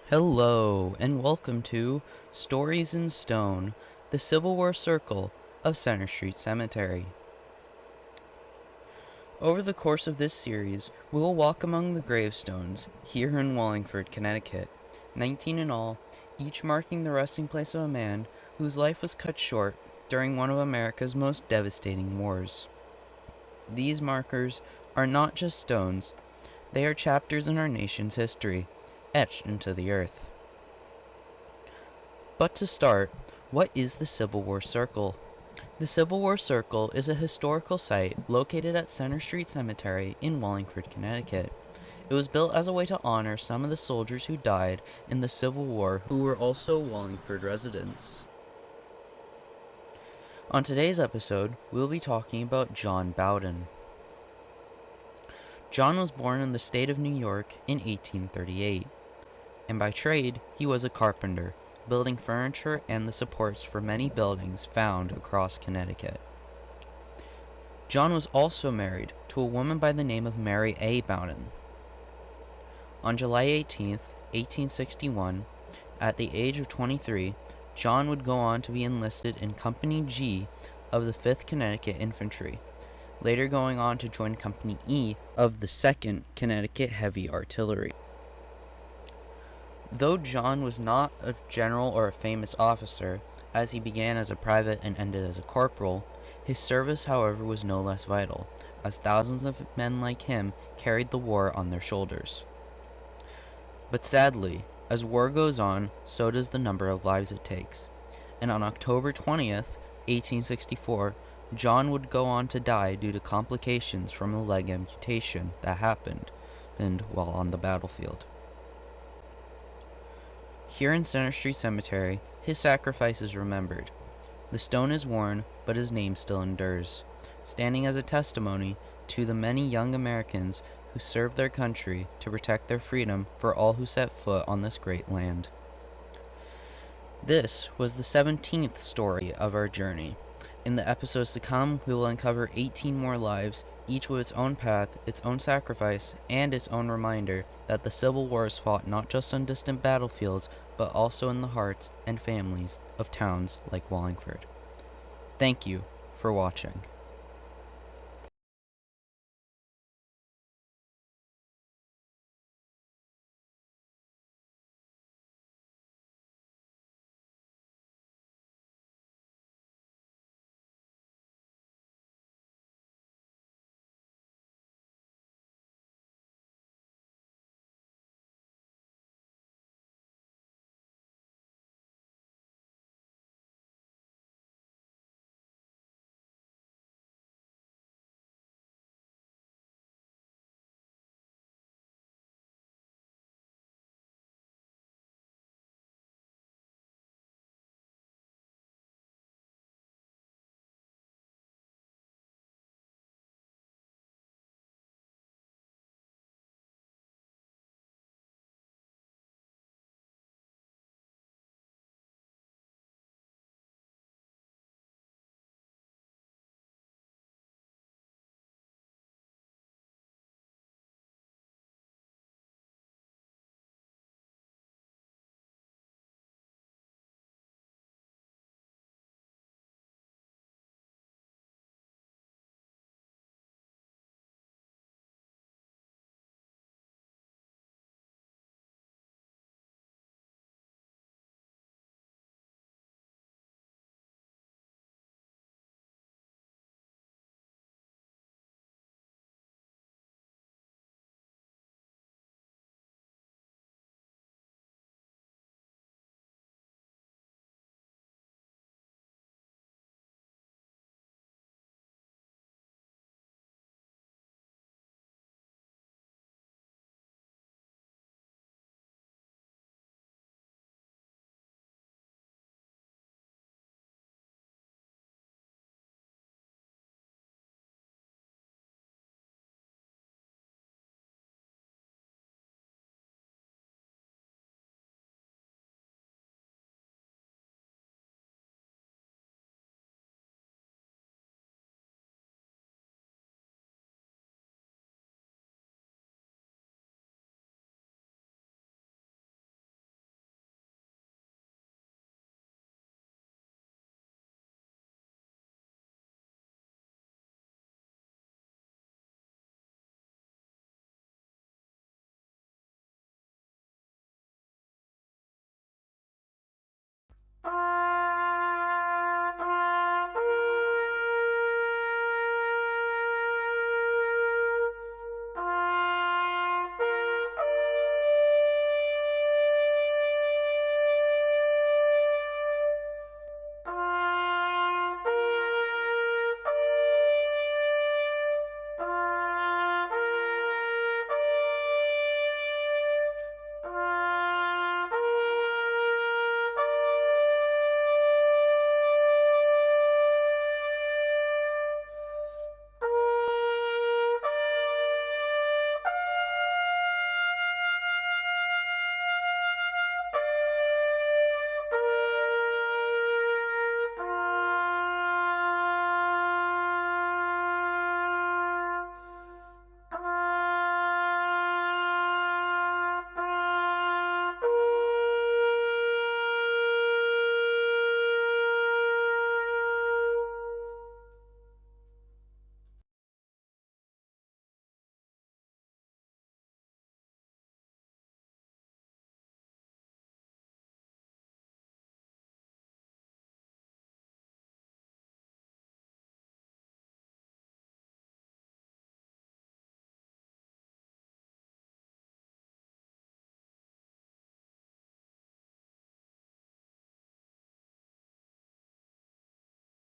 Hello, and welcome to Stories in Stone, the Civil War Circle of Center Street Cemetery. Over the course of this series, we will walk among the gravestones here in Wallingford, Connecticut, 19 in all, each marking the resting place of a man whose life was cut short during one of America's most devastating wars. These markers are not just stones, they are chapters in our nation's history, etched into the earth. But to start, what is the Civil War Circle? The Civil War Circle is a historical site located at Center Street Cemetery in Wallingford, Connecticut. It was built as a way to honor some of the soldiers who died in the Civil War who were also Wallingford residents. On today's episode, we'll be talking about John Boughton. John was born in the state of New York in 1838, and by trade, he was a carpenter, building furniture and the supports for many buildings found across Connecticut. John was also married to a woman by the name of Mary A. Boughton. On July 18, 1861, at the age of 23, John would go on to be enlisted in Company G of the 5th Connecticut Infantry, later going on to join Company E of the 2nd Connecticut Heavy Artillery. Though John was not a general or a famous officer, as he began as a private and ended as a corporal, his service, however, was no less vital, as thousands of men like him carried the war on their shoulders. But sadly, as war goes on, so does the number of lives it takes, and on October 20th, 1864, John would go on to die due to complications from a leg amputation that happened while on the battlefield. Here in Center Street Cemetery, his sacrifice is remembered. The stone is worn, but his name still endures, standing as a testimony to the many young Americans who served their country to protect their freedom for all who set foot on this great land. This was the 17th story of our journey. In the episodes to come, we will uncover 18 more lives, each with its own path, its own sacrifice, and its own reminder that the Civil War is fought not just on distant battlefields, but also in the hearts and families of towns like Wallingford. Thank you for watching.